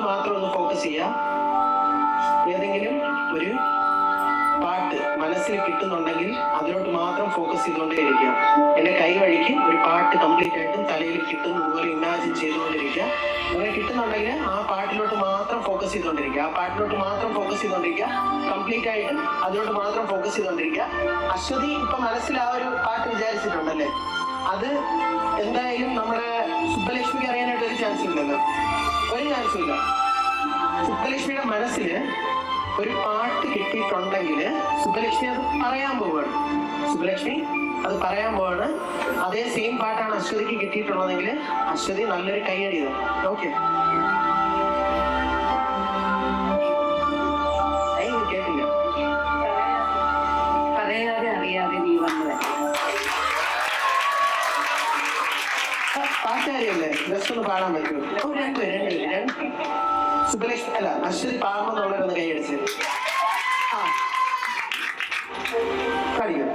അതിലോട്ട് മാത്രം ഒന്ന് ഫോക്കസ് ചെയ്യാം. ഏതെങ്കിലും ഒരു പാട്ട് മനസ്സിൽ കിട്ടുന്നുണ്ടെങ്കിൽ അതിലോട്ട് മാത്രം ഫോക്കസ് ചെയ്തുകൊണ്ടേയിരിക്കുക. എൻ്റെ കൈ വഴിക്ക് ഒരു പാട്ട് കംപ്ലീറ്റ് ആയിട്ടും തലയിൽ കിട്ടുന്നതുപോലെ ഇമാജിൻ ചെയ്തുകൊണ്ടിരിക്കുക. അങ്ങനെ കിട്ടുന്നുണ്ടെങ്കിൽ ആ പാട്ടിലോട്ട് മാത്രം ഫോക്കസ് ചെയ്തുകൊണ്ടിരിക്കുക. ആ പാട്ടിലോട്ട് മാത്രം ഫോക്കസ് ചെയ്തുകൊണ്ടിരിക്കുക. കംപ്ലീറ്റ് ആയിട്ടും അതിലോട്ട് മാത്രം ഫോക്കസ് ചെയ്തുകൊണ്ടിരിക്കുക. അശ്വതി ഇപ്പൊ മനസ്സിൽ ആ ഒരു പാട്ട് വിചാരിച്ചിട്ടുണ്ടല്ലേ? അത് എന്തായാലും നമ്മുടെ സുബ്ബലക്ഷ്മിക്ക് അറിയാനായിട്ട് ഒരു ചാൻസ് ഇല്ലല്ലോ. ഒരു ചാൻസും ഇല്ല. സുബ്ബലക്ഷ്മിയുടെ മനസ്സിൽ ഒരു പാട്ട് കിട്ടിയിട്ടുണ്ടെങ്കിൽ സുബ്ബലക്ഷ്മി അത് പറയാൻ പോവുകയാണ്. സുബ്ബലക്ഷ്മി അത് പറയാൻ പോവാണ്. അതേ സെയിം പാട്ടാണ് അശ്വതിക്ക് കിട്ടിയിട്ടുള്ളതെങ്കിൽ അശ്വതി നല്ലൊരു കൈയടി ചെയ്തു. ഓക്കെ, കേട്ടില്ല. പറയാതെ അറിയാതെ നീ വന്നത് പാട്ടുകാരിയല്ലേ? ജസ്റ്റ് ഒന്ന് പാടാൻ പറ്റുമോ? രണ്ട് സുബ്ബലക്ഷ്മി അല്ല അശ്വതി പാടുമെന്നുള്ളവരൊന്ന് കൈയടിച്ച്. ആ, കാണിക്കും.